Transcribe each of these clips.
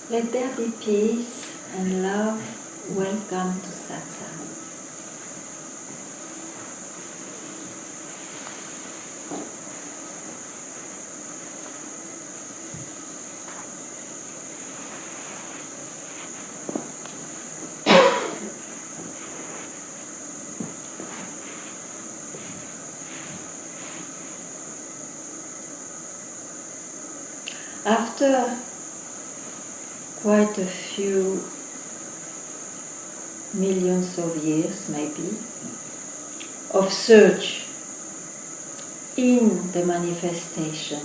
Let there be peace and love. Welcome to Satsang. After quite a few millions of years, maybe, of search in the manifestation,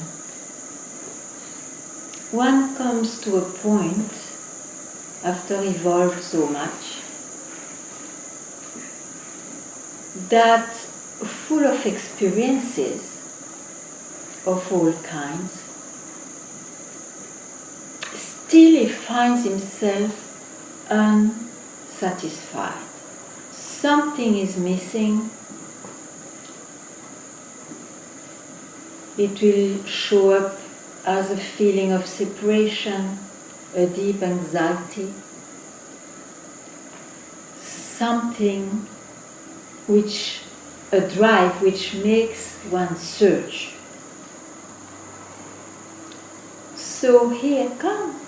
one comes to a point, after evolved so much, that full of experiences of all kinds, still he finds himself unsatisfied. Something is missing. It will show up as a feeling of separation, a deep anxiety, something a drive which makes one search. So here, come.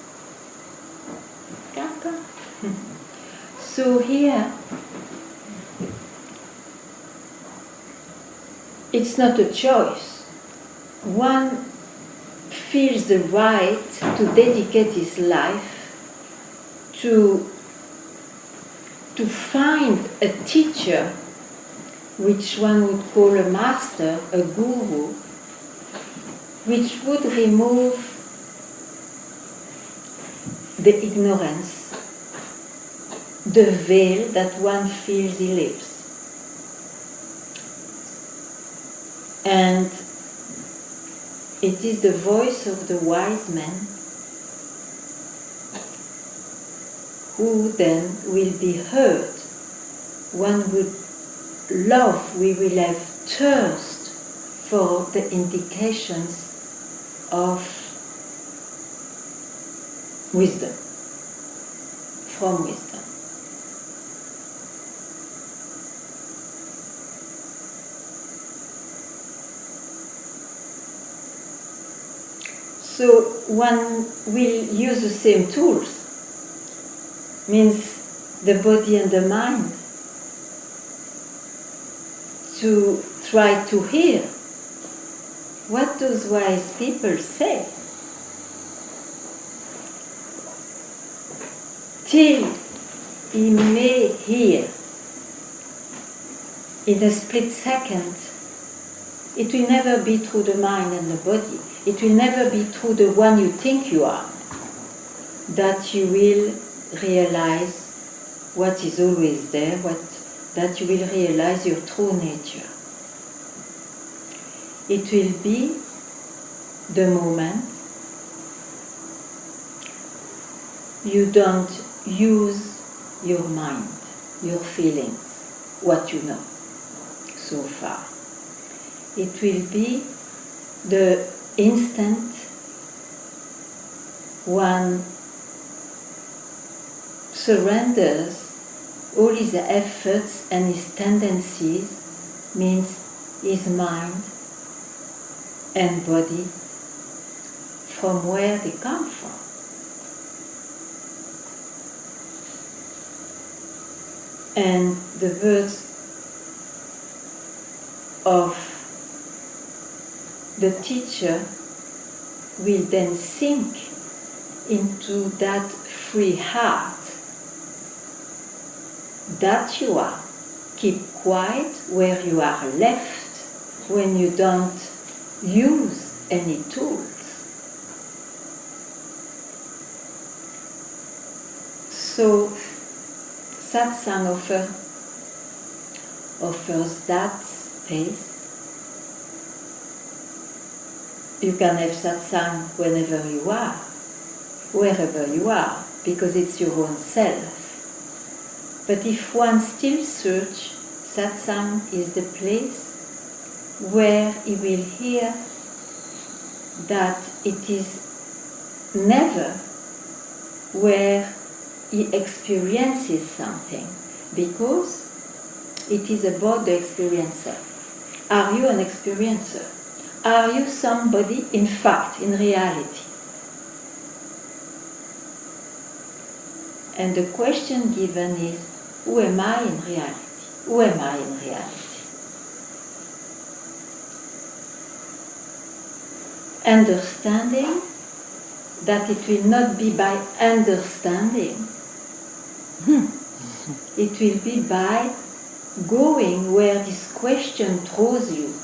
So here, it's not a choice. One feels the right to dedicate his life to find a teacher, which one would call a master, a guru, which would remove the ignorance, the veil that one feels he lives. And it is the voice of the wise man who then will be heard. One would love, we will have thirst for the indications of wisdom, from wisdom. So one will use the same tools, means the body and the mind, to try to hear what those wise people say, till he may hear in a split second. It will never be through the mind and the body. It will never be through the one you think you are that you will realize what is always there, that you will realize your true nature. It will be the moment you don't use your mind, your feelings, what you know so far. It will be the instant one surrenders all his efforts and his tendencies, means his mind and body, from where they come from. And the words of the teacher will then sink into that free heart that you are. Keep quiet where you are left when you don't use any tools. So Satsang offers that space. You can have satsang whenever you are, wherever you are, because it's your own self. But if one still searches, satsang is the place where he will hear that it is never where he experiences something, because it is about the experiencer. Are you an experiencer? Are you somebody in fact, in reality? And the question given is, who am I in reality? Who am I in reality? Understanding that it will not be by understanding. It will be by going where this question throws you,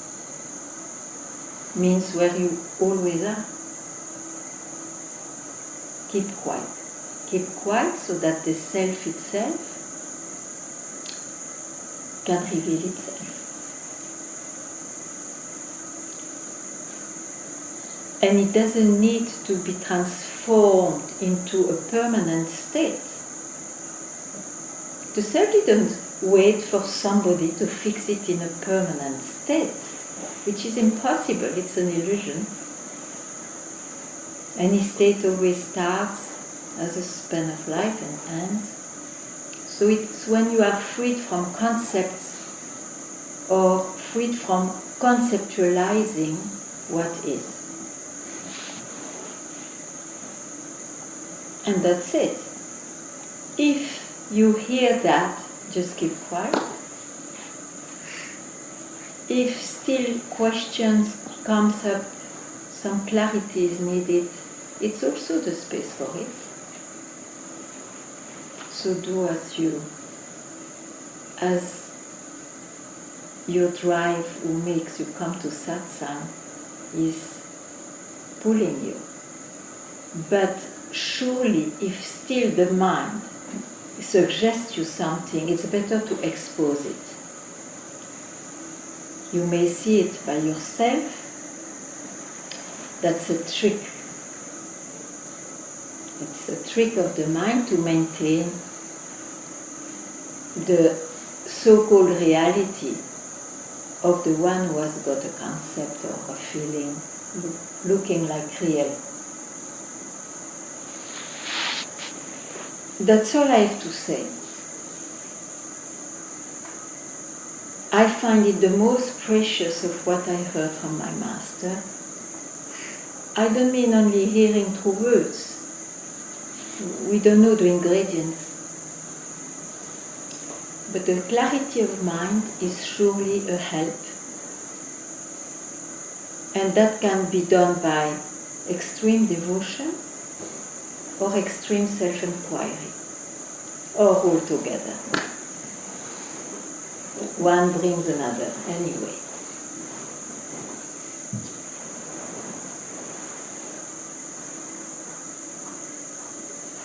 means where you always are. Keep quiet. Keep quiet so that the self itself can reveal itself. And it doesn't need to be transformed into a permanent state. The self didn't wait for somebody to fix it in a permanent state, which is impossible, it's an illusion. Any state always starts as a span of life and ends. So it's when you are freed from concepts or freed from conceptualizing what is. And that's it. If you hear that, just keep quiet. If still questions comes up, some clarity is needed, it's also the space for it. So do as your drive who makes you come to satsang is pulling you. But surely, if still the mind suggests you something, it's better to expose it. You may see it by yourself. That's a trick. It's a trick of the mind to maintain the so-called reality of the one who has got a concept or a feeling looking like real. That's all I have to say. I find it the most precious of what I heard from my master. I don't mean only hearing through words. We don't know the ingredients. But the clarity of mind is surely a help. And that can be done by extreme devotion or extreme self-inquiry, or all together. One brings another, anyway.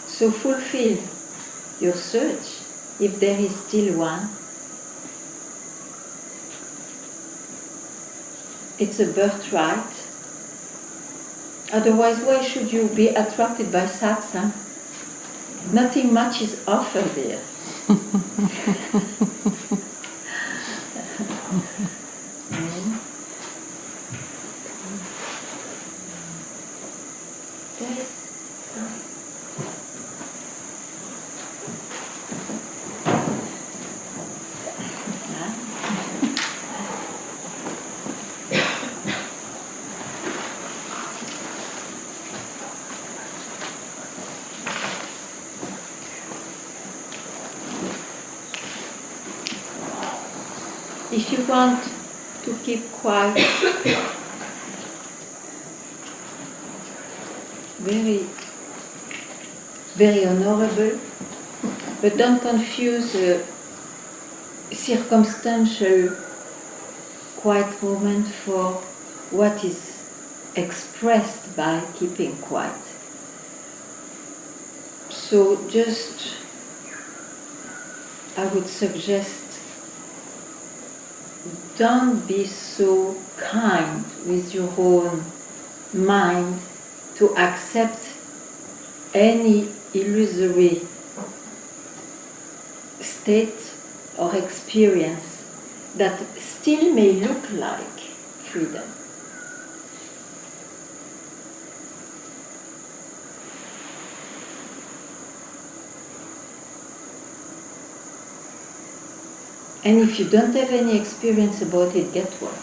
So fulfill your search, if there is still one. It's a birthright. Otherwise, why should you be attracted by satsang? Nothing much is offered there. There is some. If you want to keep quiet, very, very honorable, but don't confuse circumstantial quiet moment for what is expressed by keeping quiet. So just, I would suggest, don't be so kind with your own mind to accept any illusory state or experience that still may look like freedom. And if you don't have any experience about it, get one.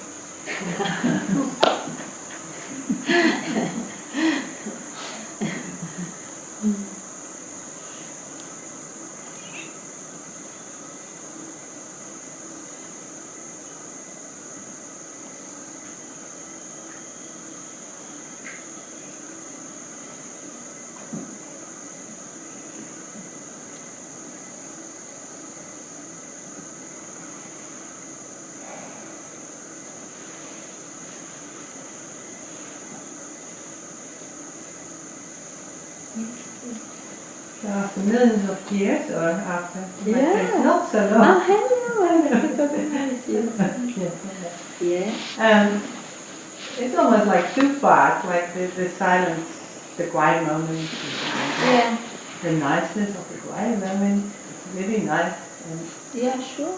So after millions of years, or after Yeah. not so long. Yeah. It's almost like two parts, like the silence, the quiet moment, Yeah. the niceness of the quiet moment. It's really nice. Yeah, sure.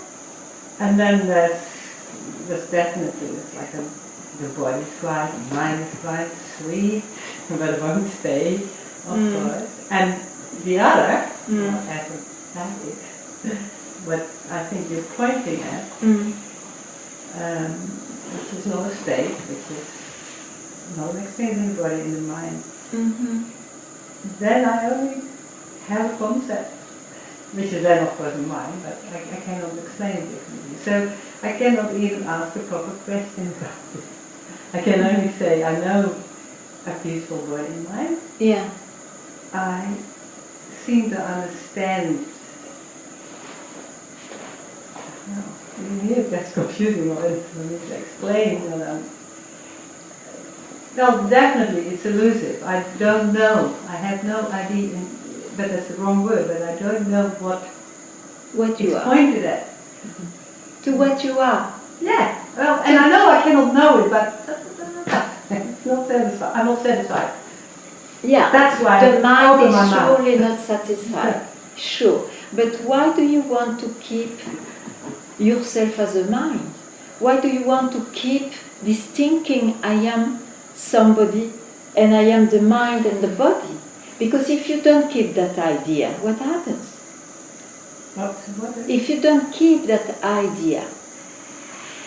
And then there's definitely, it's like the body's quiet, the mind is quiet, sweet, but it won't stay, of course. And the other, as a practice, what I think you're pointing at, which is not a state, which is not an experience in the body, in the mind. Then I only have a concept, which is then of course in mind, but I cannot explain it differently. So I cannot even ask a proper question about it. I can only say I know a peaceful body and mind. Yeah. I seem to understand. Even here that's confusing for me to explain. No, definitely it's elusive. I don't know. I have no idea, but that's the wrong word, but I don't know what you it's are. pointed at. To what you are. Yeah, well, and I know I cannot know it, but it's not satisfied. I'm not satisfied. Yeah, that's why the mind open my is mouth. surely not satisfied. Sure, but why do you want to keep yourself as a mind? Why do you want to keep this thinking I am somebody and I am the mind and the body? Because if you don't keep that idea, what happens? If you don't keep that idea,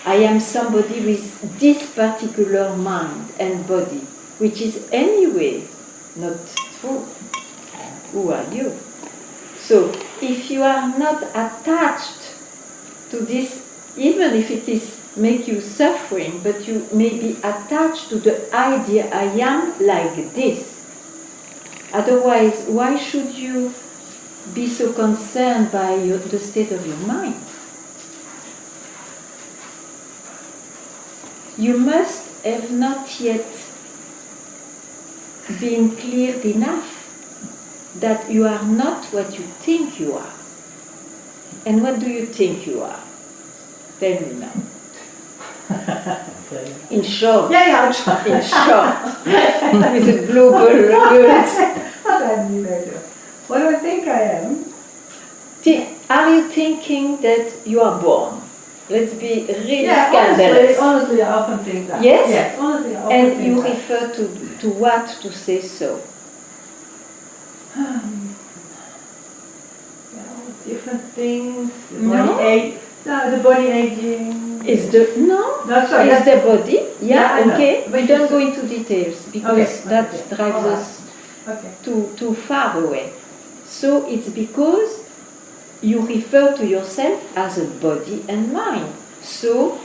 I am somebody with this particular mind and body, which is anyway not true. Who are you? So if you are not attached to this, even if it is make you suffering, but you may be attached to the idea I am like this. Otherwise, why should you be so concerned by the state of your mind? You must have not yet been clear enough that you are not what you think you are. And what do you think you are? Tell me now. In short. Yeah, I'll try. In short. With a global words. What do I think I am? Are you thinking that you are born? Let's be really scandalous. scandalous. Honestly, I often think that. Yes? Yes, honestly, I often and think you that. refer to what to say so? Different things. The body aging. Is the sorry. Is the body? Yeah, okay. But We don't go into details because that drives us Okay. too far away. So it's because you refer to yourself as a body and mind. So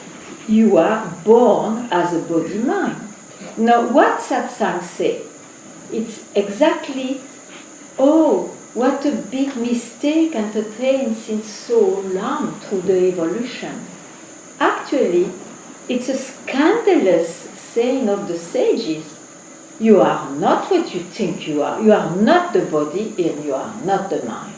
you are born as a body-mind. Now what satsang say? It's exactly, what a big mistake entertained since so long through the evolution. Actually, it's a scandalous saying of the sages. You are not what you think you are. You are not the body and you are not the mind.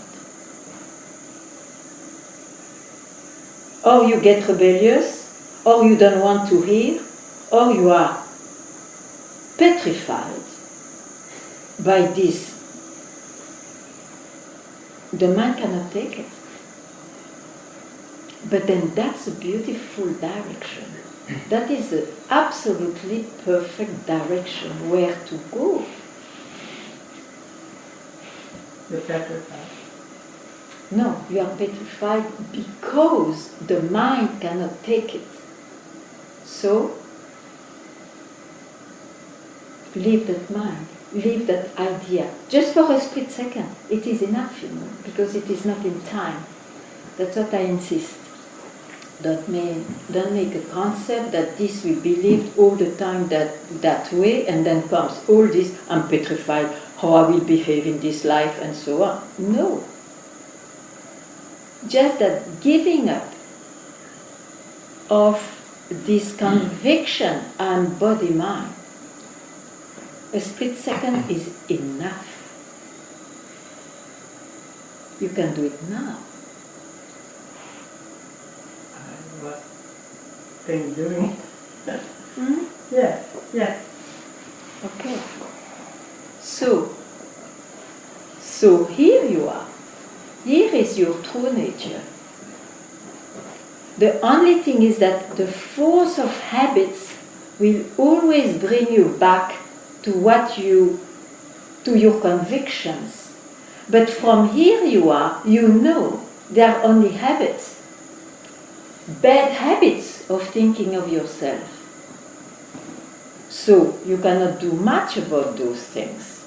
Or you get rebellious, or you don't want to hear, or you are petrified by this. The mind cannot take it. But then that's a beautiful direction. That is an absolutely perfect direction where to go. The petrified. No, you are petrified because the mind cannot take it. So, leave that mind, leave that idea. Just for a split second, it is enough, because it is not in time. That's what I insist. Don't make a concept that this will be lived all the time that way, and then comes all this, I'm petrified, how I will behave in this life, and so on. No. Just that giving up of this conviction I'm body-mind, a split second is enough. You can do it now. What thing doing it? Yeah. Okay. So here you are. Here is your true nature. The only thing is that the force of habits will always bring you back to your convictions. But from here you are, you know they are only habits. Bad habits of thinking of yourself. So you cannot do much about those things.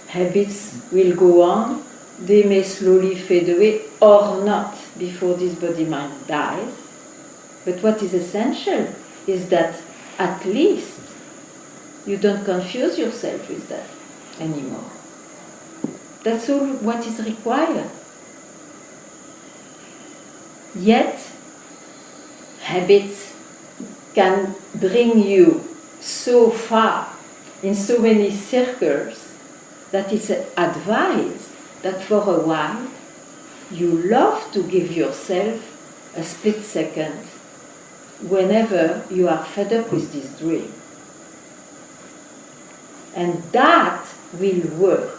Habits will go on, they may slowly fade away or not before this body-mind dies. But what is essential is that at least you don't confuse yourself with that anymore. That's all what is required. Yet, habits can bring you so far in so many circles that it's advised that for a while you love to give yourself a split second whenever you are fed up with this dream. And that will work.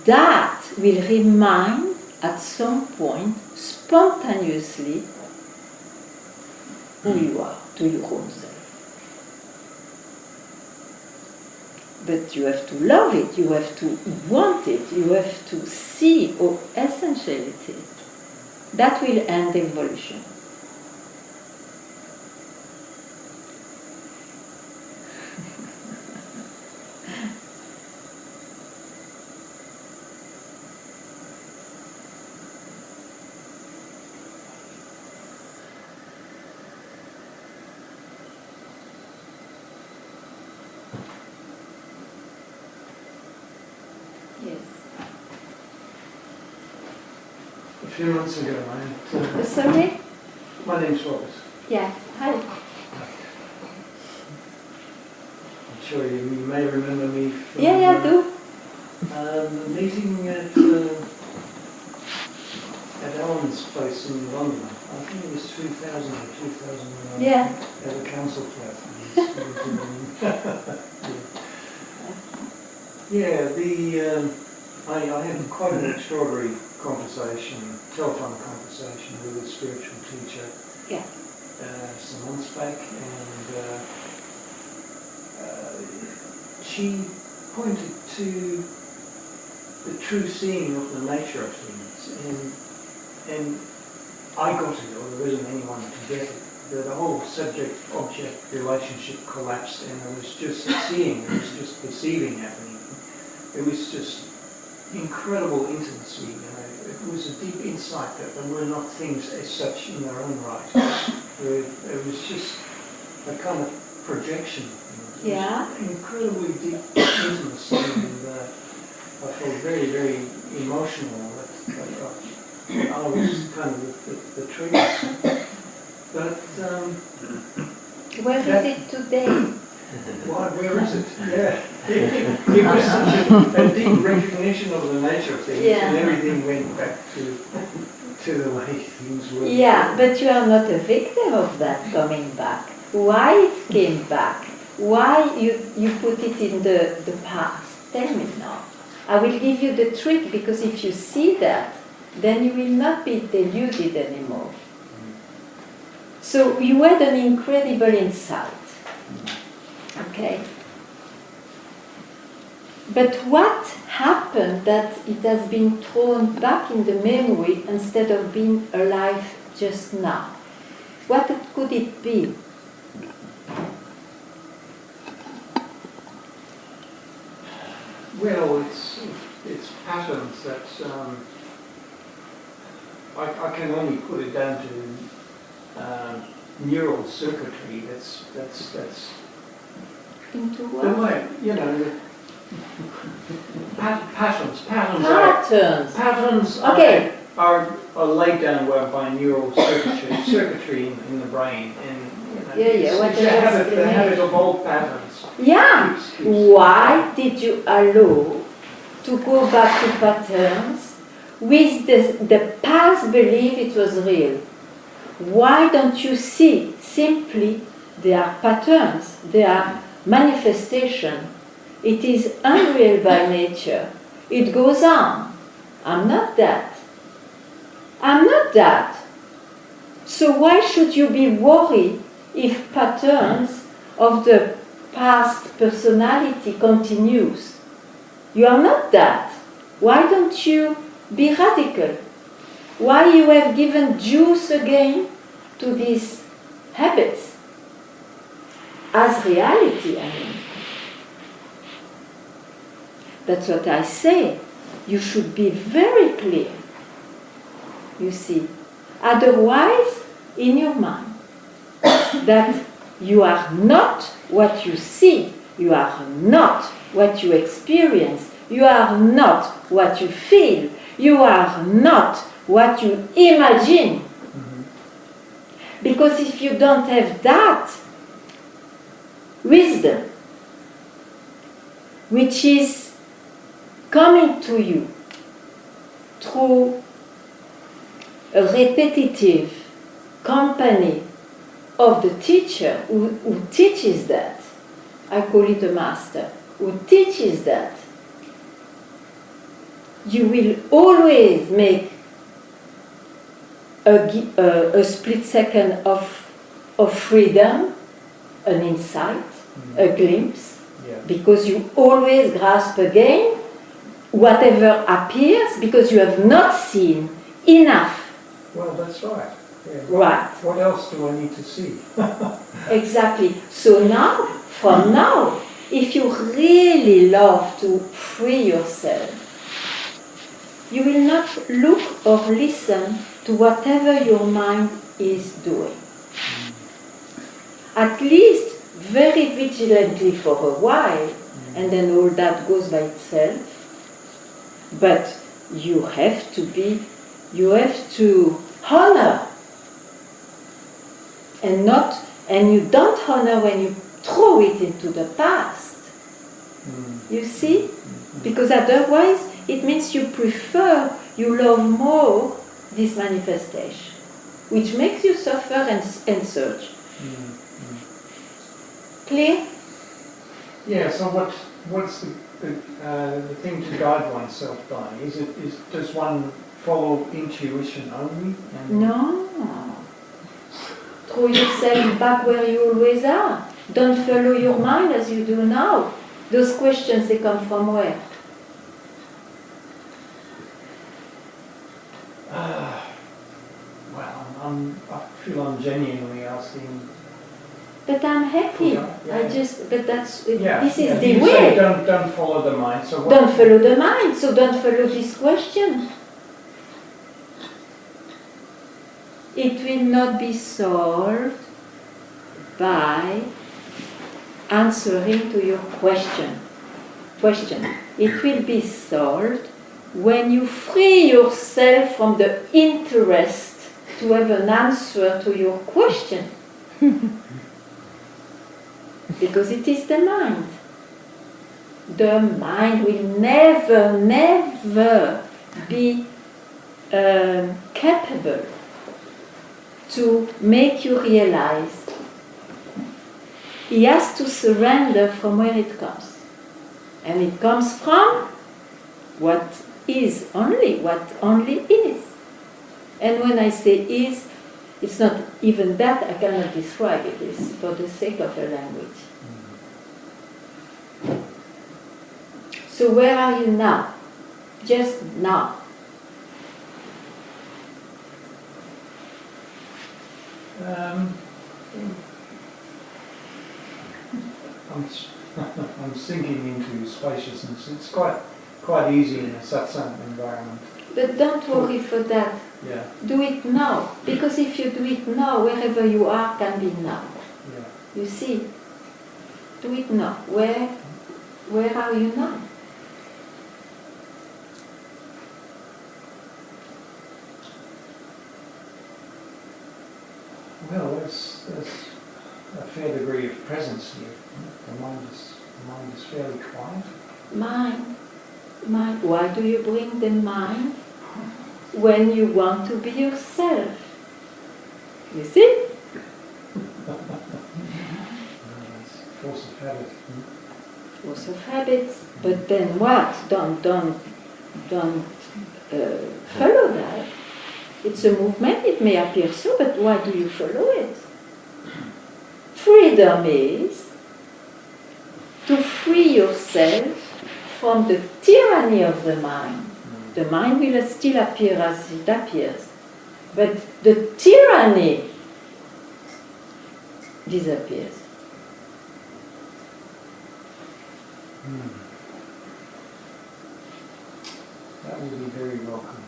That will remind at some point spontaneously who you are to your own self. But you have to love it, you have to want it, you have to see how essential it is. That will end evolution. A few months ago, Sorry? my name's Robert. Yes. Hi. I'm sure you may remember me from Yeah, I do. the meeting at Alan's place in London. I think it was 2000 or 2001. Yeah. At the council flat. I had quite an extraordinary telephone conversation with a spiritual teacher some months back, and she pointed to the true seeing of the nature of things, and I got it, or there isn't anyone to get it. The whole subject-object relationship collapsed, and it was just seeing, it was just perceiving happening. It was just incredible intimacy. It was a deep insight that there were not things as such in their own right. It was just a kind of projection. Yeah. Incredibly deep intimacy, and I felt very, very emotional. That I was kind of the trigger. But where is it today? Where is it? Yeah. It was such a deep recognition of the nature of things, and everything went back to the way things were. Yeah, but you are not a victim of that coming back. Why it came back? Why you put it in the past? Tell me now. I will give you the trick, because if you see that, then you will not be deluded anymore. So you had an incredible insight. Okay? But what happened that it has been thrown back in the memory instead of being alive just now? What could it be? Well, it's patterns that I can only put it down to neural circuitry. That's Into the what? way, you know, patterns. Patterns Okay. are laid down by neural circuitry in the brain, and you know, What it's the habit of old patterns. Yeah. Keeps- Why did you allow to go back to patterns with the past belief it was real? Why don't you see simply they are patterns, they are manifestation? It is unreal by nature. It goes on. I'm not that. I'm not that. So why should you be worried if patterns of the past personality continues? You are not that. Why don't you be radical? Why you have given juice again to these habits as reality, I mean. That's what I say. You should be very clear, you see. Otherwise, in your mind, that you are not what you see, you are not what you experience, you are not what you feel, you are not what you imagine. Mm-hmm. Because if you don't have that wisdom, which is coming to you through a repetitive company of the teacher who teaches that, I call it a master, who teaches that, you will always make a split second of freedom, an insight, a glimpse, because you always grasp again whatever appears because you have not seen enough. Well, that's right. Yeah. Right. What else do I need to see? Exactly. So now, from now, if you really love to free yourself, you will not look or listen to whatever your mind is doing. At least very vigilantly for a while, and then all that goes by itself. But you have to honor, and you don't honor when you throw it into the past. You see? Because otherwise it means you love more this manifestation, which makes you suffer and search. Clear? Yeah, so what's the thing to guide oneself by? Does one follow intuition only? No. Throw yourself back where you always are. Don't follow your mind as you do now. Those questions, they come from where? Well, I feel I'm genuinely asking. But I'm happy. Yeah. This is the You way. say don't follow the mind. So Don't follow the mind, so don't follow this question. It will not be solved by answering to your question. It will be solved when you free yourself from the interest to have an answer to your question. Because it is the mind. The mind will never be capable to make you realize. He has to surrender from where it comes. And it comes from what only is. And when I say is, it's not even that, I cannot describe it. It's for the sake of a language. So So where are you now? Just now. I'm sinking into spaciousness. It's quite easy in a satsang environment. But don't worry for that. Yeah, Do it now. Because if you do it now, wherever you are can be now. yeah. You see? Do it now. Where are you now? Well, there's a fair degree of presence here. The mind is fairly quiet. Mind. Why do you bring the mind? When you want to be yourself. You see? It's force of habit. Force of habits. But then what? Don't follow that. It's a movement, it may appear so, but why do you follow it? Freedom is to free yourself from the tyranny of the mind. The mind will still appear as it appears, but the tyranny disappears. That will be very welcome.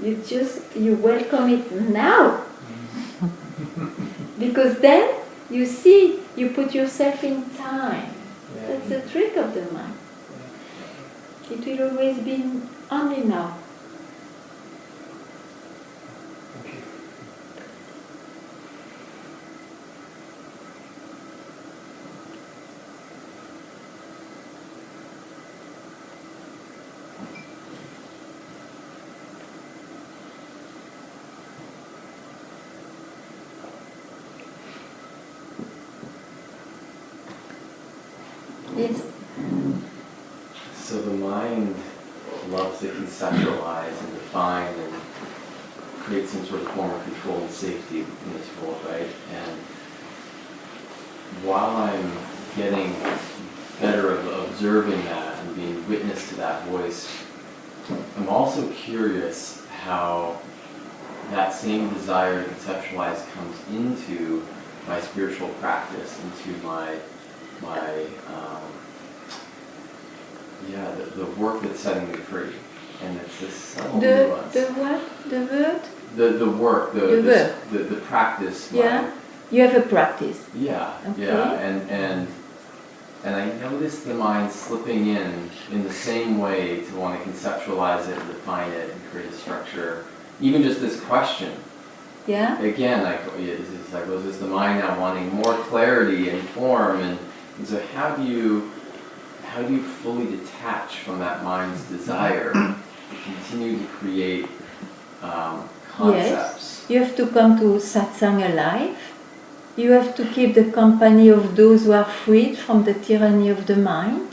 You welcome it now. Because then, you see, you put yourself in time. Yeah. That's the trick of the mind. It will always be only now. Thank you. It's So the mind loves to conceptualize and define and create some sort of form of control and safety in this world, right? And while I'm getting better at observing that and being witness to that voice, I'm also curious how that same desire to conceptualize comes into my spiritual practice, into the work that's setting me free. And it's this subtle nuance. the what? The word? The work, the practice. Yeah. You have a practice. Yeah, Okay. yeah, and I notice the mind slipping in the same way to want to conceptualize it, define it, and create a structure. Even just this question. Yeah. Again, it's like, was this the mind now wanting more clarity and form, and so how do you fully detach from that mind's desire to continue to create concepts? Yes. You have to come to satsang alive. You have to keep the company of those who are freed from the tyranny of the mind.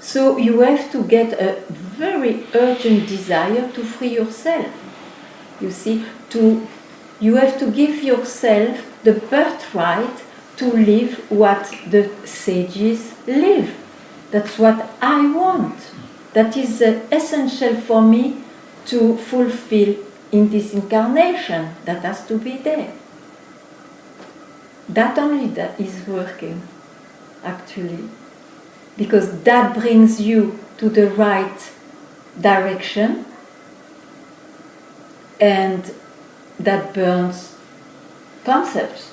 So you have to get a very urgent desire to free yourself. You see, you have to give yourself the birthright to live what the sages live. That's what I want. That is essential for me to fulfill in this incarnation. That has to be there. That only that is working, actually. Because that brings you to the right direction, and that burns concepts.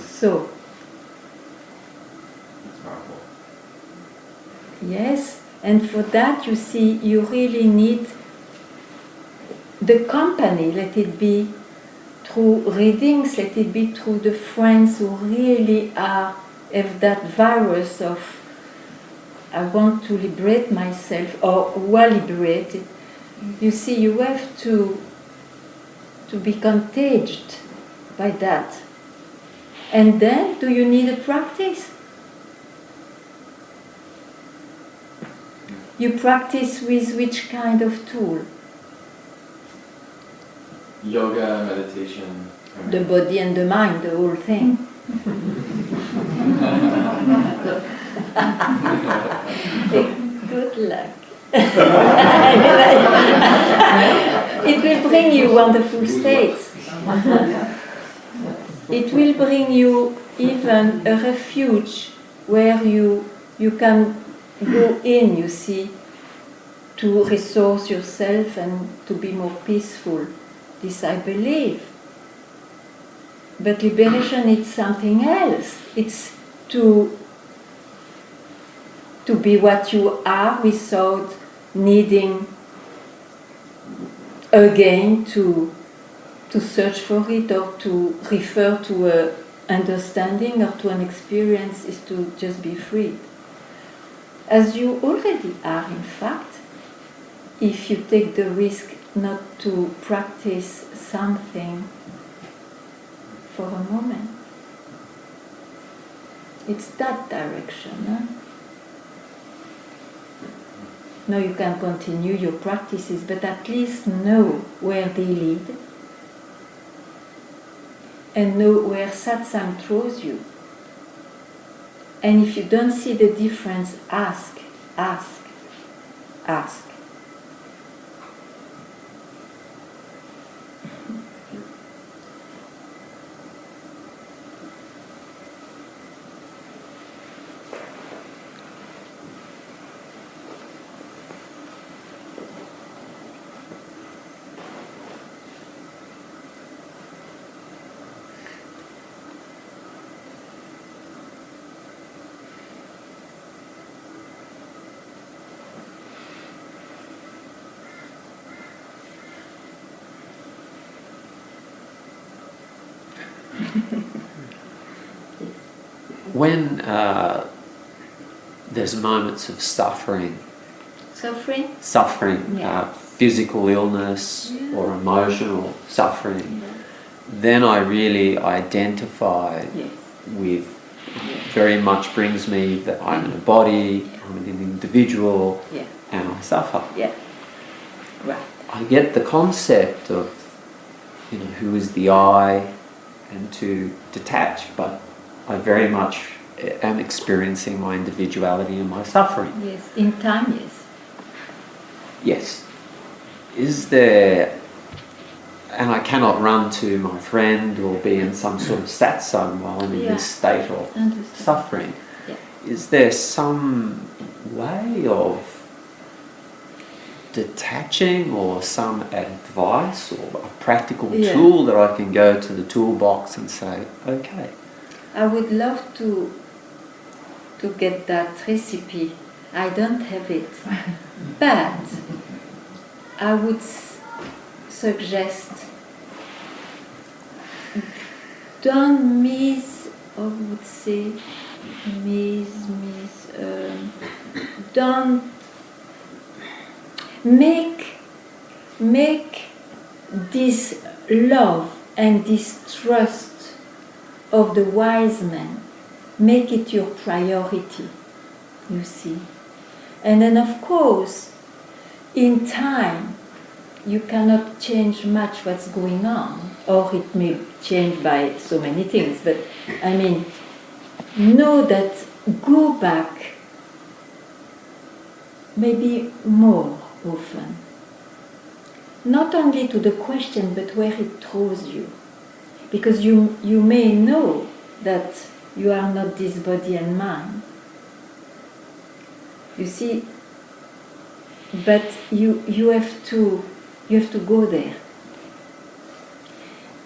So, It's powerful. yes, and for that, you see, you really need the company. Let it be through readings, let it be through the friends who really have that virus of I want to liberate myself, or who are liberated. You see, you have to be contagious by that. And then, do you need a practice? You practice with which kind of tool? Yoga, meditation. The body and the mind, the whole thing. Good luck. It will bring you wonderful states. It will bring you even a refuge where you can go in, you see, to resource yourself and to be more peaceful. This I believe. But liberation is something else. It's to be what you are without needing again to search for it or to refer to an understanding or to an experience, is to just be free. As you already are, in fact, if you take the risk not to practice something for a moment. It's that direction. Huh? Now you can continue your practices, but at least know where they lead and know where satsang throws you. And if you don't see the difference, ask, ask, ask. When there's moments of suffering, Yeah. Physical illness or emotional suffering, then I really identify with, very much brings me that I'm in a body, I'm an individual, and I suffer. Yeah. Right. I get the concept of, who is the I, and to detach, but I very much am experiencing my individuality and my suffering. Yes, in time, yes. Yes. Is there, and I cannot run to my friend or be in some sort of satsang while I'm in this state of suffering. Yeah. Is there some way of detaching or some advice or a practical tool that I can go to the toolbox and say, okay? I would love to get that recipe. I don't have it. But I would suggest, don't miss, I would say, don't make this love and this trust of the wise man, make it your priority, you see. And then of course, in time, you cannot change much what's going on, or it may change by so many things, but I mean, know that go back maybe more often. Not only to the question, but where it throws you. Because you may know that you are not this body and mind. You see, but you have to go there.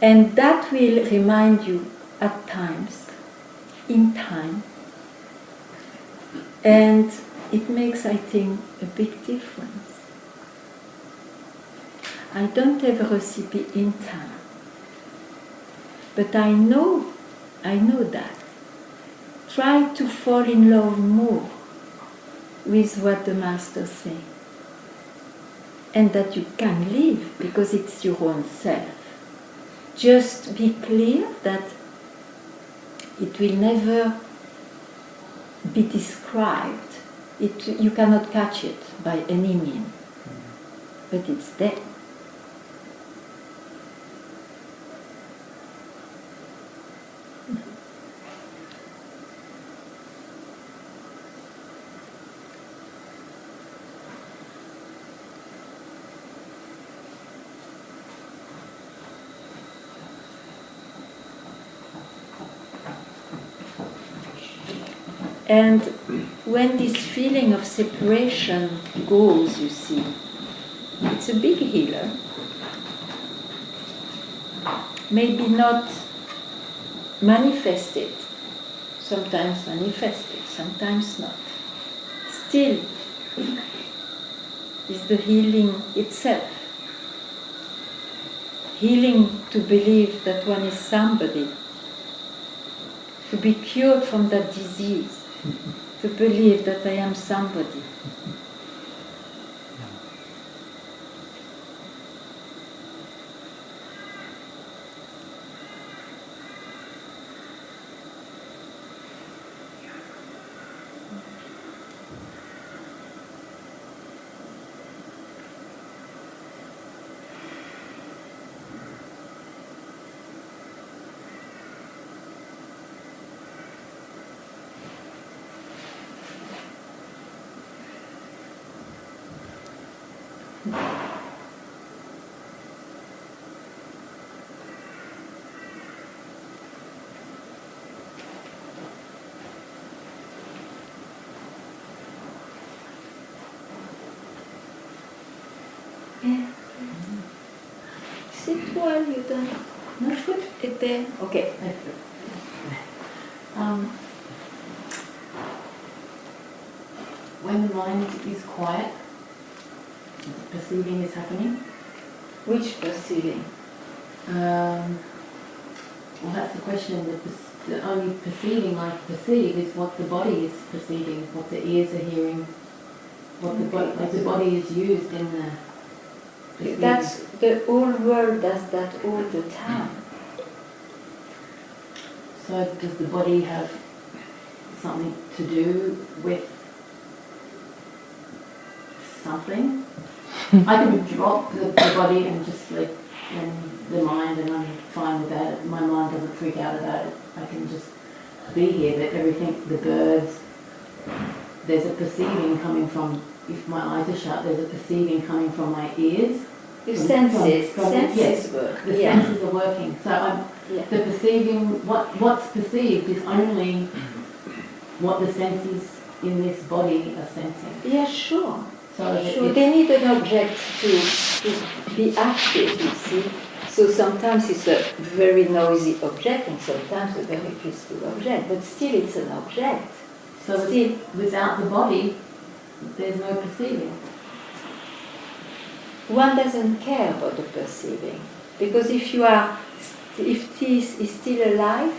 And that will remind you at times, in time. And it makes, I think, a big difference. I don't have a recipe in time. But I know that. Try to fall in love more with what the Master says. And that you can live, because it's your own self. Just be clear that it will never be described. You cannot catch it by any means. But it's there. And when this feeling of separation goes, you see, it's a big healer. Maybe not manifested, sometimes manifested, sometimes not. Still, is the healing itself. Healing to believe that one is somebody, to be cured from that disease, to believe that I am somebody. Yeah. Sit while you don't. That's good. It there. Okay. When the mind is quiet, perceiving is happening. Which perceiving? Well, that's the question. The only perceiving I perceive is what the body is perceiving, what the ears are hearing, what the body is used in the perceiving. That's the whole world does that all the time. So does the body have something to do with something? I can drop the body and just sleep in the mind, and I'm fine with that. My mind doesn't freak out about it. I can just be here, but everything, the birds, there's a perceiving coming from, if my eyes are shut, there's a perceiving coming from my ears. The senses, yes, work. the senses are working. So the perceiving, what's perceived is only what the senses in this body are sensing. Yeah, sure. So they need an object to be active, you see. So sometimes it's a very noisy object and sometimes a very peaceful object, but still it's an object. So still, without the body, there's no perceiving. One doesn't care about the perceiving, because if this is still alive,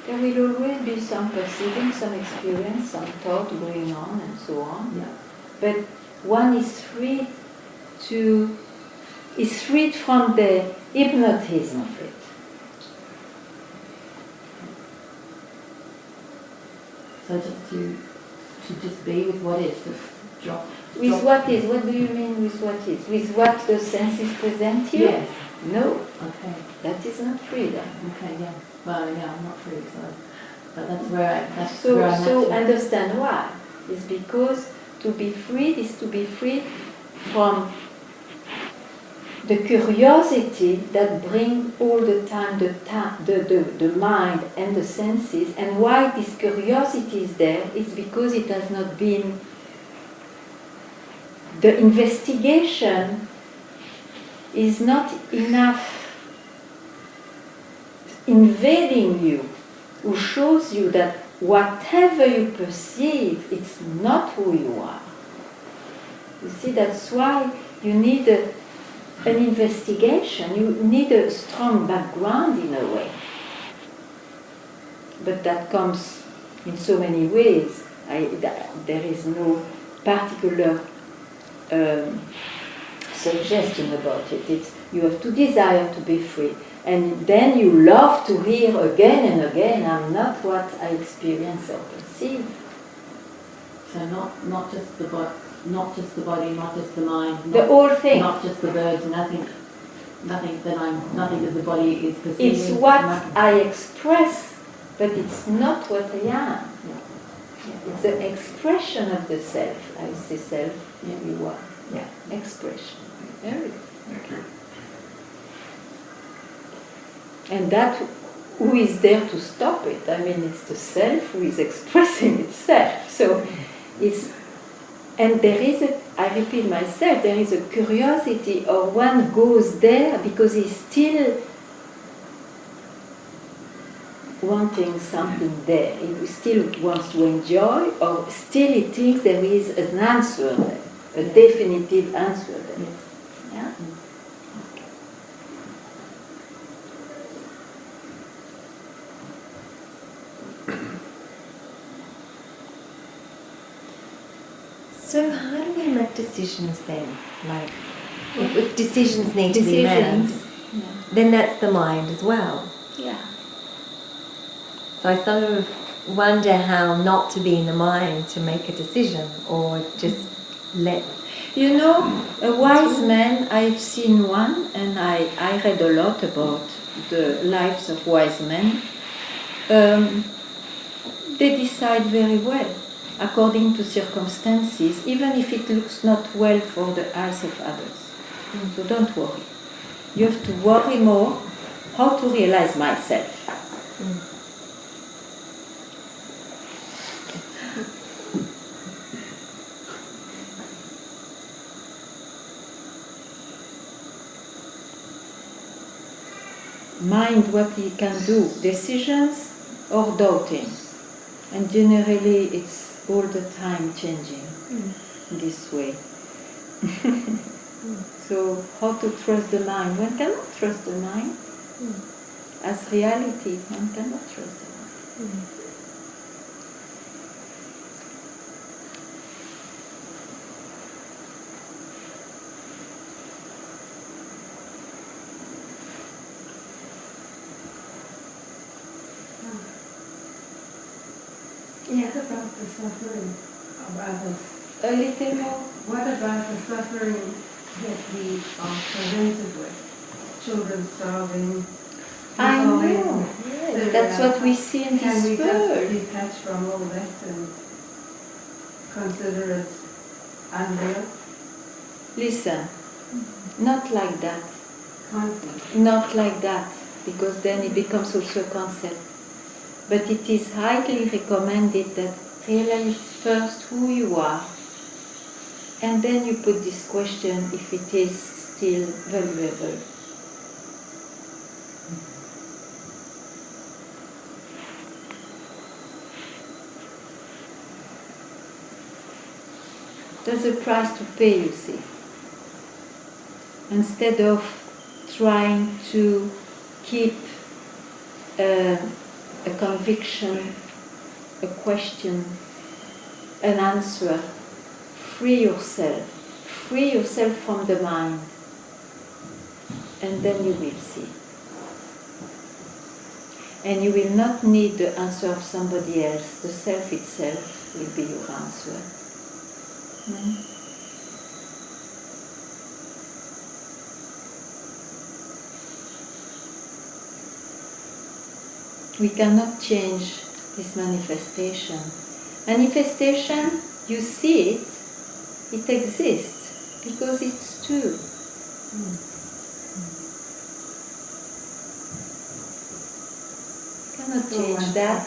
there will always be some perceiving, some experience, some thought going on and so on. Yeah. But one is freed from the hypnotism of it. So just to just be with what is, just drop. With what is? What do you mean with what is? With what the senses present you? Yes. No. Okay. That is not freedom. Okay, yeah. Well, yeah, I'm not free, so. But that's where I'm So understand why. It's because to be freed is to be free from the curiosity that brings all the time the mind and the senses. And why this curiosity is there is because it has not been, the investigation is not enough invading you, who shows you that whatever you perceive, it's not who you are. You see, that's why you need an investigation, you need a strong background in a way. But that comes in so many ways. There is no particular suggestion about it. You have to desire to be free. And then you love to hear again and again, I'm not what I experience or perceive. So not just the body, not just the mind, the whole thing. Not just the birds, nothing that the body is perceiving. It's what I express, but it's not what I am. Yeah. It's the expression of the self. I say self, you are. Yeah, expression. Very good. Thank you. And that who is there to stop it? I mean, it's the self who is expressing itself. So it's, and there is a, I repeat myself, there is a curiosity, or one goes there because he's still wanting something there. He still wants to enjoy, or still he thinks there is an answer there, a definitive answer there. Yeah? So how do we make decisions then? Like, if decisions need to be made, then that's the mind as well. Yeah. So I sort of wonder how not to be in the mind to make a decision, or just let... You know, a wise man, I've seen one, and I read a lot about the lives of wise men. They decide very well, according to circumstances, even if it looks not well for the eyes of others. So don't worry. You have to worry more how to realize myself. Mind what he can do, decisions or doubting. And generally it's all the time changing this way. So how to trust the mind? One cannot trust the mind. As reality, one cannot trust the mind. Yeah, about the suffering of others. A little more. What about the suffering that we are presented with? Children starving, I people know. in Yes, Syria. that's what we see in Can we this just world. detach from all that and consider it unreal? Listen, not like that. Can't we? Not like that, because then it becomes also a concept. But it is highly recommended that realize first who you are, and then you put this question if it is still valuable. There's a price to pay, you see. Instead of trying to keep a conviction, a question, an answer, free yourself from the mind, and then you will see. And you will not need the answer of somebody else. The self itself will be your answer. We cannot change this manifestation. Manifestation, you see it, it exists because it's true. You cannot change that.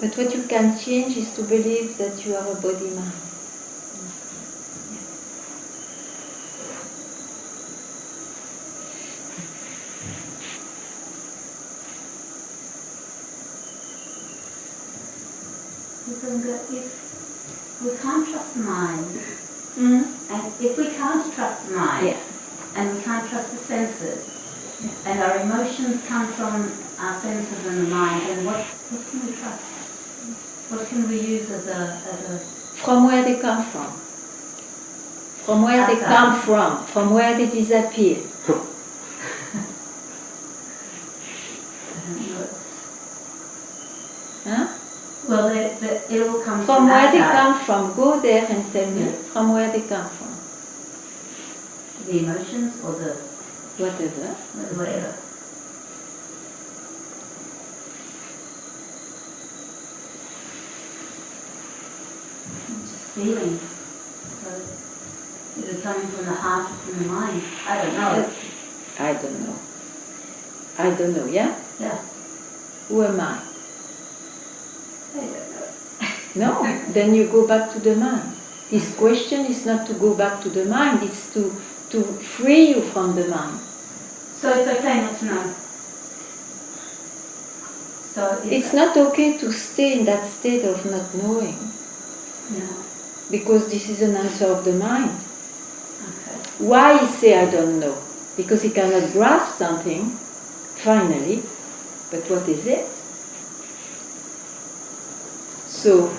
But what you can change is to believe that you are a body-mind. If we can't trust the mind, and if we can't trust the mind, and we can't trust the senses, and our emotions come from our senses and the mind, then what can we trust? What can we use as a... From where they come from. From where they come from where they disappear. Huh? Well, it all comes From where they outside. come from. Go there and tell me from where they come from. The emotions or the whatever. whatever. Just feelings. So is it coming from the heart or from the mind? I don't know. I don't know. I don't know, yeah? Yeah. Who am I? I don't know. No, then you go back to the mind. This question is not to go back to the mind, it's to free you from the mind. So it's okay not to know. So It's not okay to stay in that state of not knowing, Yeah. because this is an answer of the mind. Okay. Why he say I don't know? Because he cannot grasp something, finally, but what is it? So,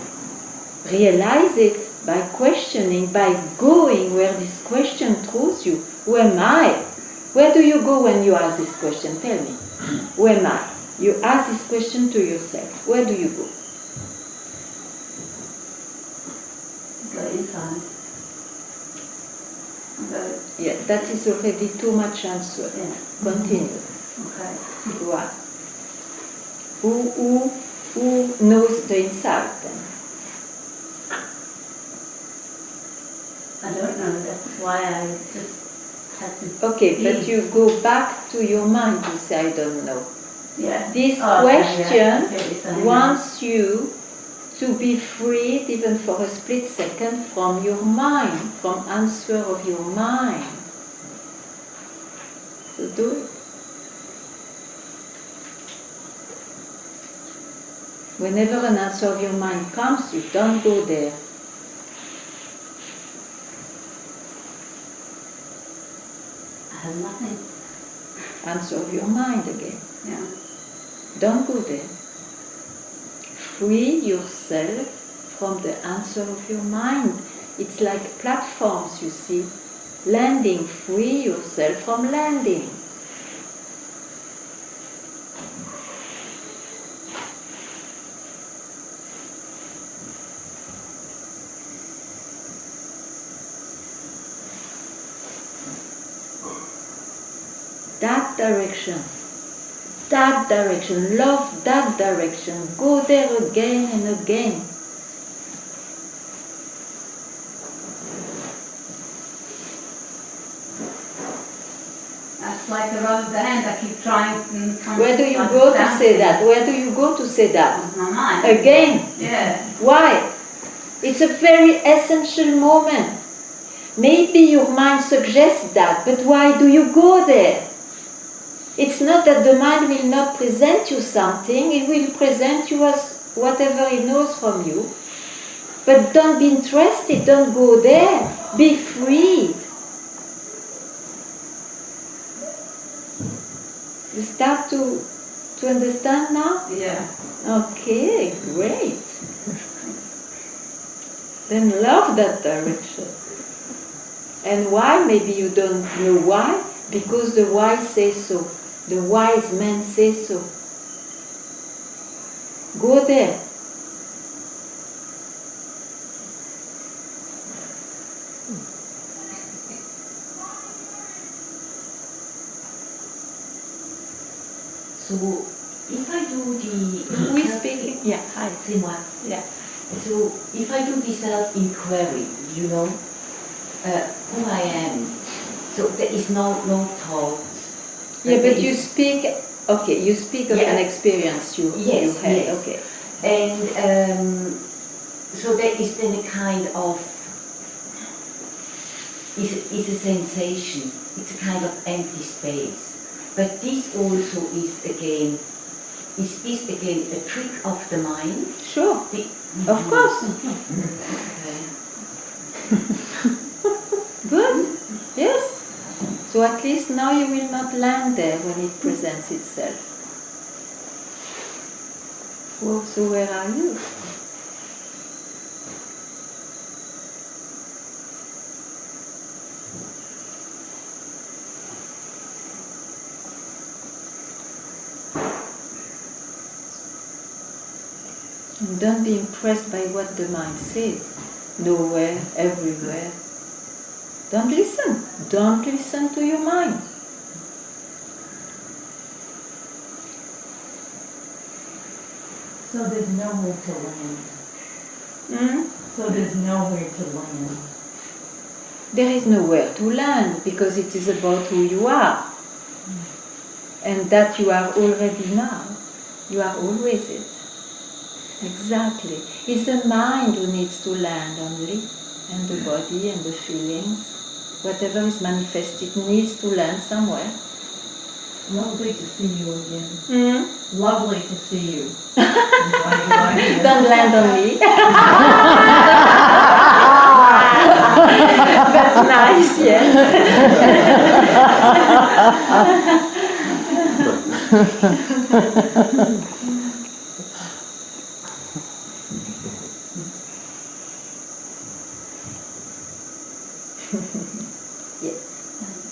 realize it by questioning, by going where this question throws you. Who am I? Where do you go when you ask this question? Tell me. Who am I? You ask this question to yourself. Where do you go? Go inside. Go. Yeah, that is already too much answer. Yeah. Continue. Okay. To ask. Who knows the inside then? I don't know. That's why I just had to. Okay, be. but you go back to your mind to say I don't know. Yeah. This Okay, question yeah, I see what you're saying. wants you to be freed even for a split second from your mind, from answer of your mind. So do it. Whenever an answer of your mind comes, you don't go there. I have nothing. Answer of your mind again. Yeah. Don't go there. Free yourself from the answer of your mind. It's like platforms, you see. Landing, free yourself from landing. That direction, love that direction, go there again and again. That's like a rubber band. I keep trying to come. Where do you go to say that? Where do you go to say that? With my mind. Again. Yeah. Why? It's a very essential moment. Maybe your mind suggests that, but why do you go there? It's not that the mind will not present you something, it will present you as whatever it knows from you. But don't be interested, don't go there. Be freed. You start to understand now? Yeah. Okay, great. Then love that direction. And why? Maybe you don't know why, because the wise say so. The wise men say so. Go there. So if I do the Who is speaking? Yeah, hi. C'est moi. Yeah. So if I do the self-inquiry, you know, who I am, so there is no thought. Yeah, but you speak, okay, you speak of Yeah. an experience you Yes, had, yes. okay. And so there is then a kind of, is a sensation, it's a kind of empty space. But this also is this again a trick of the mind? Sure, of course. Okay. Good, yes. So at least now you will not land there when it presents itself. Well, so where are you? And don't be impressed by what the mind says. Nowhere, everywhere. Don't listen. don't listen to your mind. So there's nowhere to land. So there's nowhere to land. There is nowhere to land because it is about who you are. And that you are already now. You are always it. Exactly. It's the mind who needs to land only, and the body and the feelings. Whatever is manifested needs to land somewhere. Lovely to see you again. Lovely to see you. Don't land on me. That's nice, yes. Yes.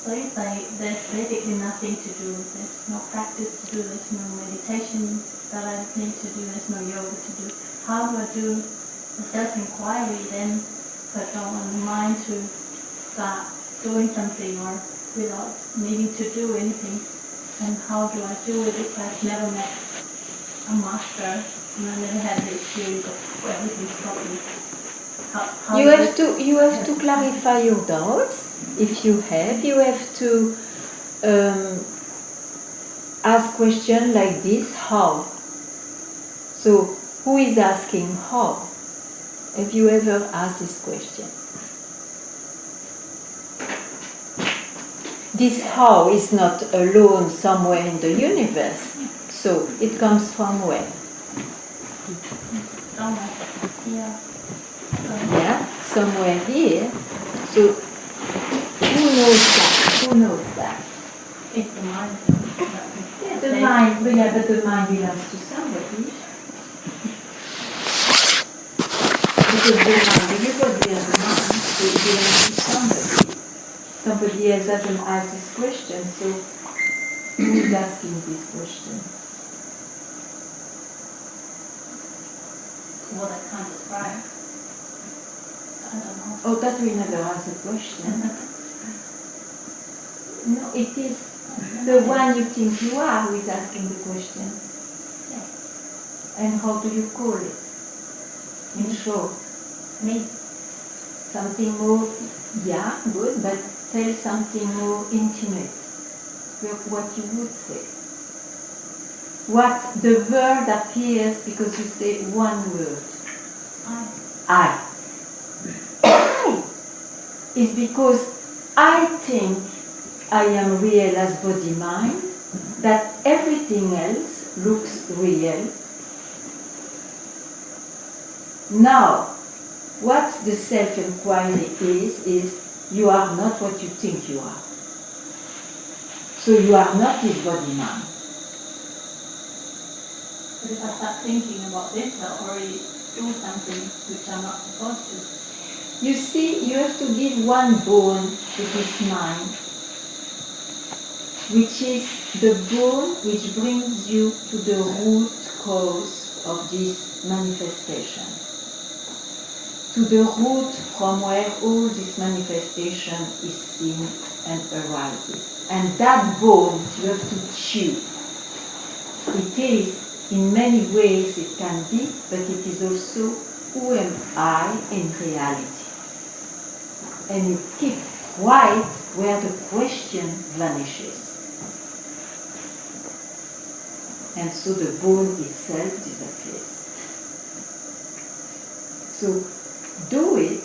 So you say there's basically nothing to do, there's no practice to do, there's no meditation that I need to do, there's no yoga to do. How do I do the self-inquiry then, if I don't want the mind to start doing something or without needing to do anything? And how do I do it if I've never met a master and I never had the experience of everything's stopping? How You have to clarify your doubts. If you have to ask questions like this: how? So, who is asking how? Have you ever asked this question? This how is not alone somewhere in the universe. So, it comes from where? somewhere here? Yeah, somewhere here. So, who knows that? Who knows that? It's the mind. Yeah, the mind, but the mind belongs to somebody. Because the mind, everybody has a mind, so it belongs to somebody. Somebody else doesn't ask this question, so who is asking this question? What I can't describe. I don't know. Oh, that we never ask the question. No, it is the one you think you are who is asking the question. Yeah. And how do you call it? In short, Me. something more, yeah, good, but tell something more intimate. What you would say. What the word appears because you say one word. I. Is because I think I am real as body-mind, that everything else looks real. Now, what the self-inquiry is you are not what you think you are. So you are not this body-mind. But if I start thinking about this, I'll already do something which I'm not supposed to. You see, you have to give one bone to this mind, which is the bone which brings you to the root cause of this manifestation. To the root from where all this manifestation is seen and arises. And that bone you have to chew. It is, in many ways it can be, but it is also who am I in reality. And you keep right where the question vanishes. And so the bone itself disappears. So do it,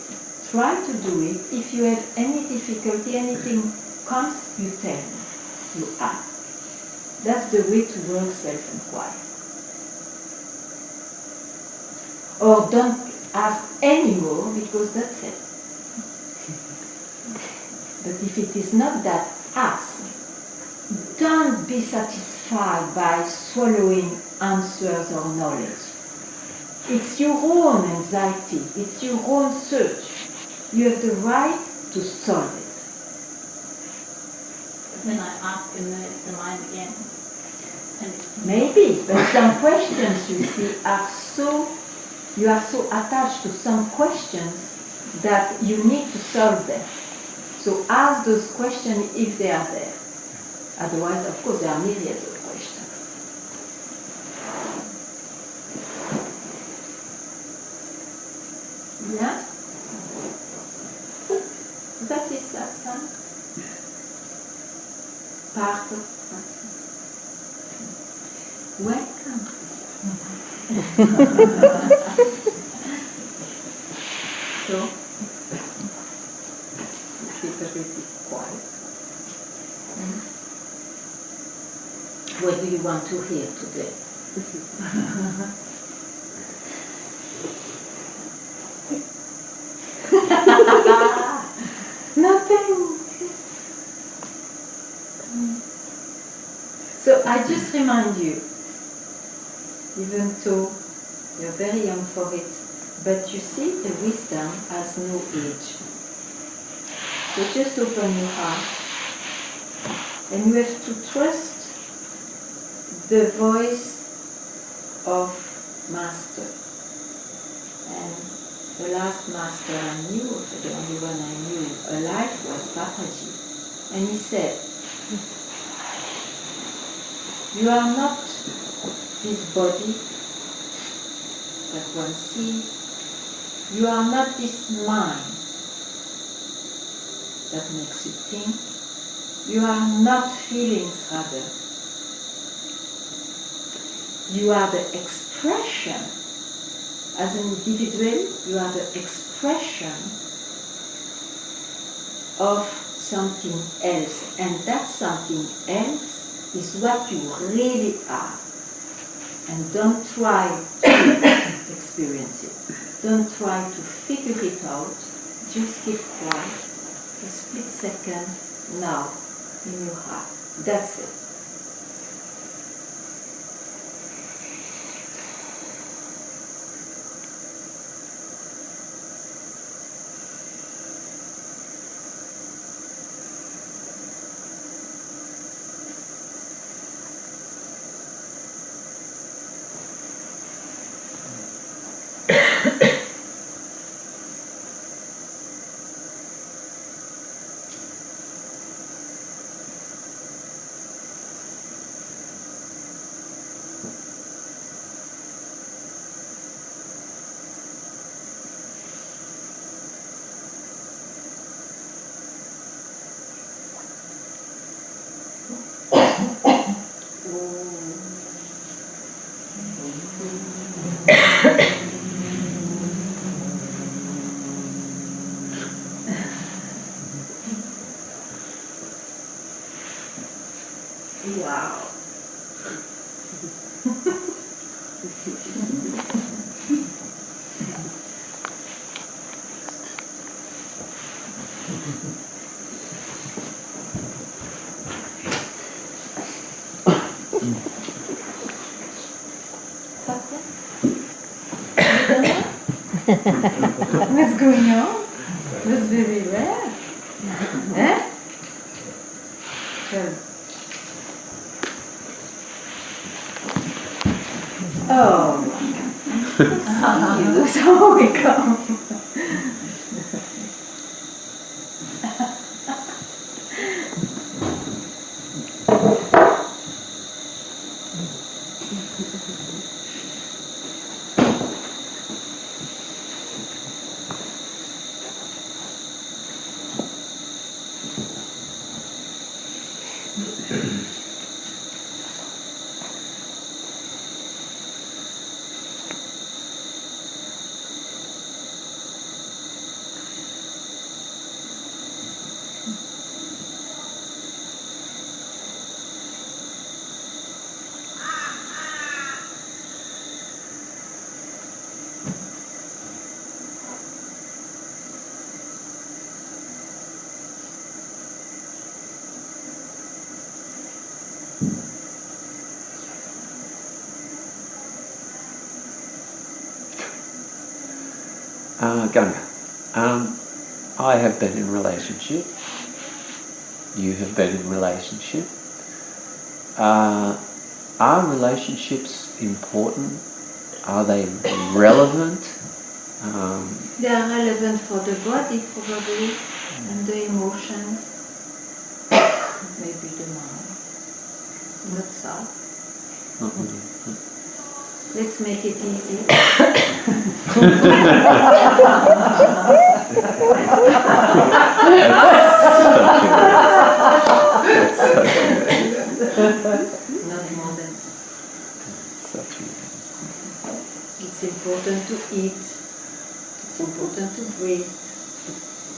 try to do it. If you have any difficulty, anything comes, you tell me, you ask. That's the way to work self-inquiry. Or don't ask anymore because that's it. But if it is not that, ask. Don't be satisfied by swallowing answers or knowledge. It's your own anxiety, it's your own search. You have the right to solve it. But then I ask and then it's the mind again. And Maybe, but some questions you see you are so attached to some questions that you need to solve them. So ask those questions if they are there. Otherwise, of course, there are myriads of questions. Yeah? That is satsang. Part of satsang. Welcome to satsang. So, keep everything quiet. What do you want to hear today? Nothing. So I just remind you, even though you're very young for it, but you see the wisdom has no age. So just open your heart and you have to trust the voice of Master. And the last Master I knew, the only one I knew alive, was Papaji. And he said, you are not this body that one sees. You are not this mind that makes you think. You are not feelings, rather. You are the expression. As an individual, you are the expression of something else. And that something else is what you really are. And don't try to experience it. Don't try to figure it out. Just keep quiet. A split second now in your heart. That's it. Wow. What's going on? That's very rare. Eh? Good. Oh, you look so welcome. Ganga, I have been in relationship. You have been in relationship. Are relationships important? Are they relevant? They are relevant for the body, probably, And the emotions, maybe the mind. Not so. Not really. Let's make it easy. Not more than. It's important to eat. It's important to breathe.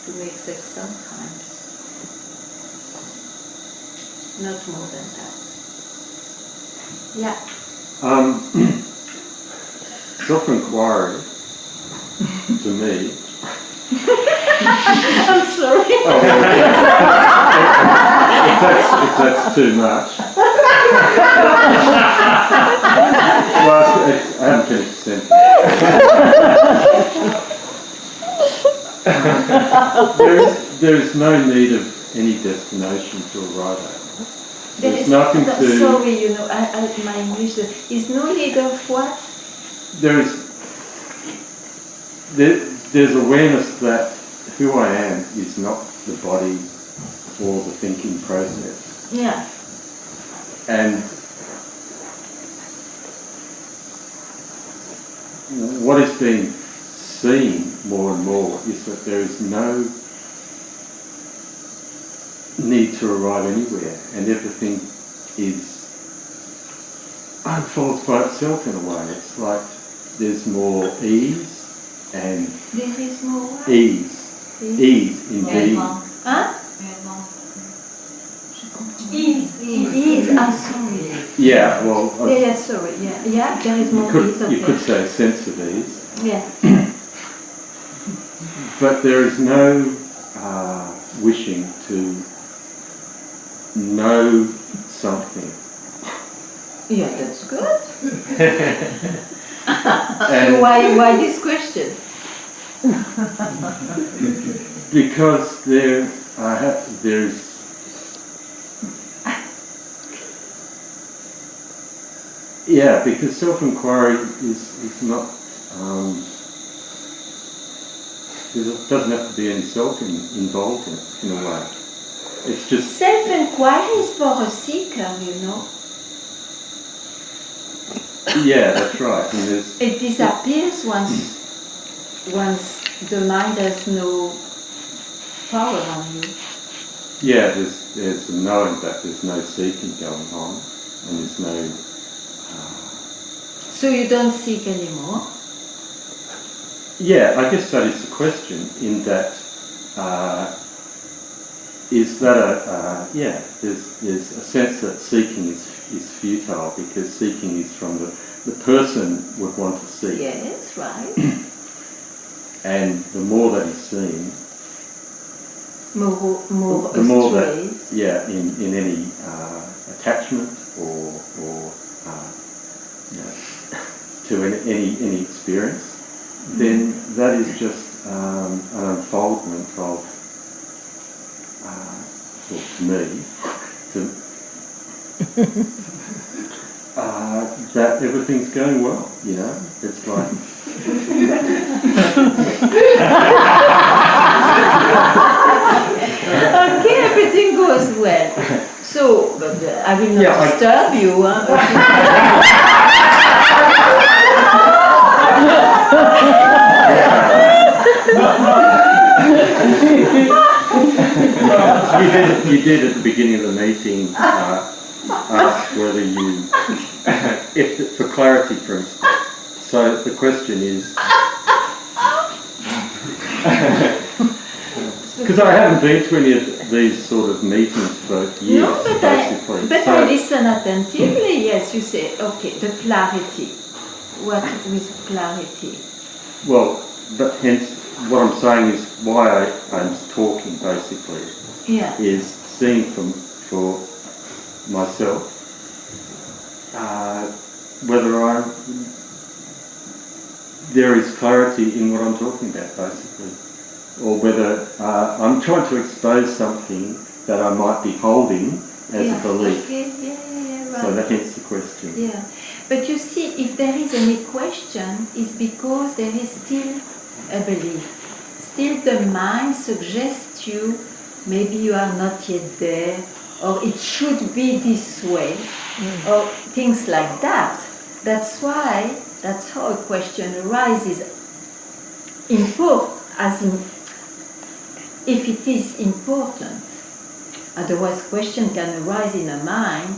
To make sex sometimes. Not more than that. Yeah. Self-inquiry, to me. I'm sorry. If that's too much. Well, I haven't finished the sentence. There is no need of any destination to arrive at. There's nothing to... Sorry, my English is no need of what? There's awareness that who I am is not the body or the thinking process. Yeah. And what is being seen more and more is that there is no need to arrive anywhere, and everything unfolds by itself in a way. It's like there's more ease and There is more what? ease in being. Huh? Ease, I'm sorry. Yeah, well, Yeah, sorry, yeah, there is more ease, okay. you could say sense of ease, Yeah. but there is no wishing to know something. Yeah, that's good. And Why this question? because there's because self-inquiry is not there doesn't have to be any self involved in a way. It's just Self-inquiry is for a seeker, yeah, that's right. And It disappears once the mind has no power on you. yeah, there's the knowing that there's no seeking going on, and there's no. So you don't seek anymore? Yeah, I guess that is the question. In that, is that there's a sense that seeking is futile, because seeking is from the person would want to seek. Yes, right. And the more that is seen, More the more that, strays. yeah, in any attachment or to any experience, then that is just an unfoldment of, well, to me, that everything's going well. It's like. Okay, everything goes well. So, I will not disturb you. You did at the beginning of the meeting ask whether you, for clarity, for instance. So the question is, because I haven't been to any of these sort of meetings for years, No, but basically. I listen attentively. Yes, you say, okay, the clarity. What with clarity? Well, but hence what I'm saying is why I'm talking basically is seeing for myself whether there is clarity in what I'm talking about basically, or whether I'm trying to expose something that I might be holding as a belief. Okay. Right. So that hence the question. Yeah, but you see, if there is any question, it's because there is still a belief. Still the mind suggests against you, maybe you are not yet there, or it should be this way, or things like that. That's how a question arises. If it is important. Otherwise, question can arise in a mind,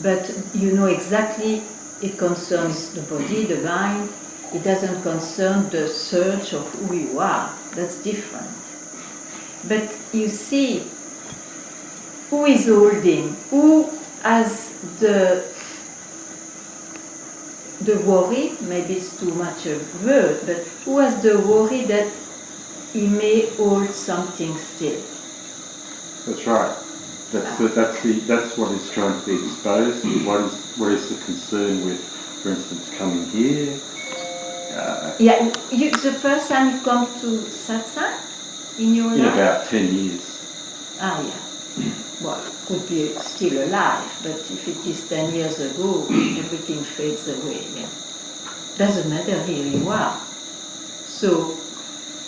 but you know exactly it concerns the body, the mind. It doesn't concern the search of who you are. That's different. But you see, who is holding? Who has the worry? Maybe it's too much a word, but who has the worry that he may hold something still? That's right. That's what is trying to be exposed. What is the concern with, for instance, coming here? The first time you come to satsang in your life? In about 10 years. Well, could be still alive, but if it is 10 years ago, everything fades away. Yeah. Doesn't matter, here you are. So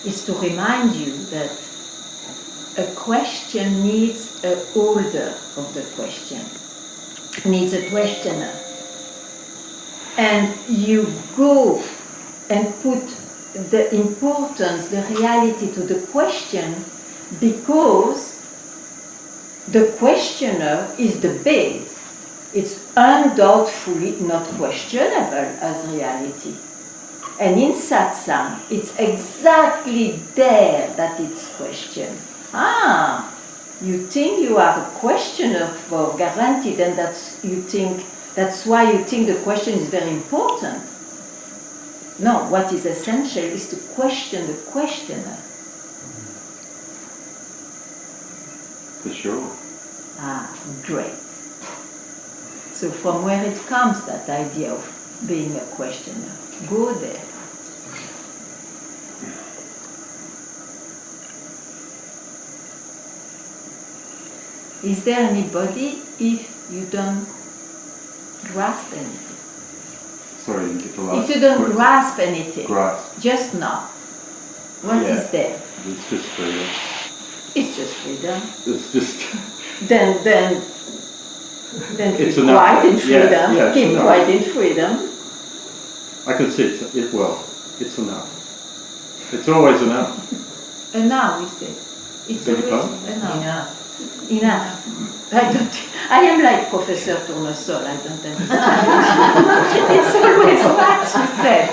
it's to remind you that a question needs a holder of the question, needs a questioner. And you go and put the importance, the reality to the question, because the questioner is the base. It's undoubtedly not questionable as reality. And in satsang, it's exactly there that it's questioned. You think you are a questioner for guaranteed, and that's why you think the question is very important. No, what is essential is to question the questioner. For sure. Great. So from where it comes, that idea of being a questioner? Go there. Is there anybody if you don't grasp anything? Sorry, I didn't get the last If you don't question. grasp anything, Grasp. just now, what is there? It's just freedom. It's just freedom. It's just... Then It's keep enough. quiet in freedom. Yeah, Keep enough. quiet in freedom. I can see it's enough. It's always enough. Enough, we say. It's Beg your always pardon? enough. Enough. I am like Professor Tournesol, I don't understand. It's always what you said.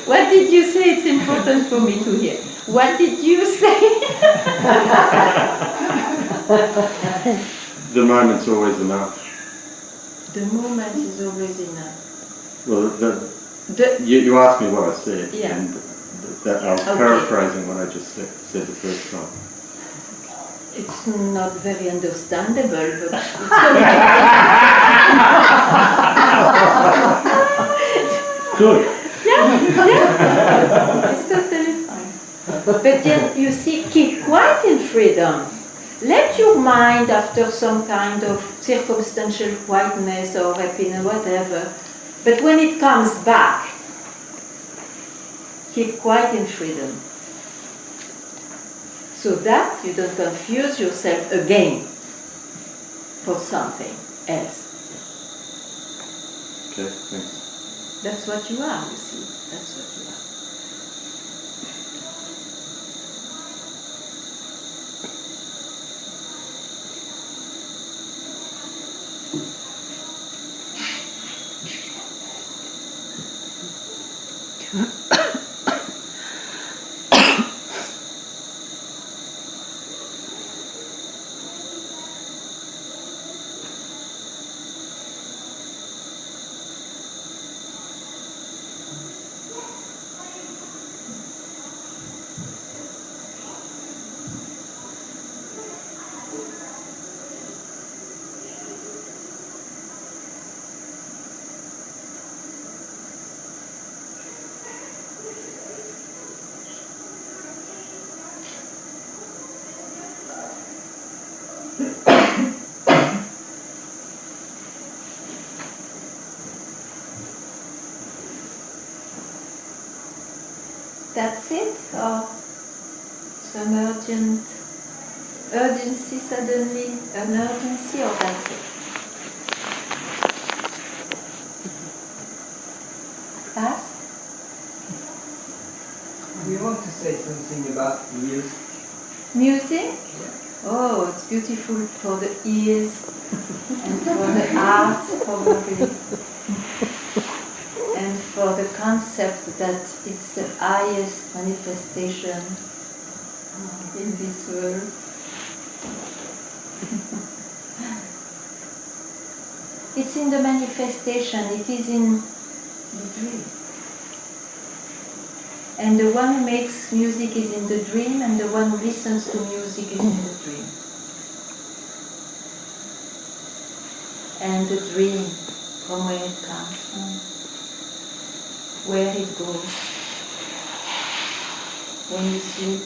What did you say? It's important for me to hear. What did you say? The moment's always enough. The moment is always enough. Well, you asked me what I said, Yeah. and that I was Okay. paraphrasing what I just said the first time. It's not very understandable, but it's Good. It's totally fine. But then you see, keep quiet in freedom. Let your mind, after some kind of circumstantial quietness or happiness, whatever, but when it comes back, keep quiet in freedom. So that you don't confuse yourself again for something else. Okay, thanks. That's what you are, you see. That's what you are. That's it? Or some urgency suddenly, an urgency, or that's it? Pass? We want to say something about music. Music? Oh, it's beautiful for the ears and for the heart, probably. And for the concept that it's the highest manifestation in this world. It's in the manifestation, it is in the dream. And the one who makes music is in the dream, and the one who listens to music is in the dream. And the dream, from where it comes from, where it goes, when you sleep.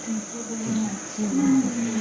Thank you very much.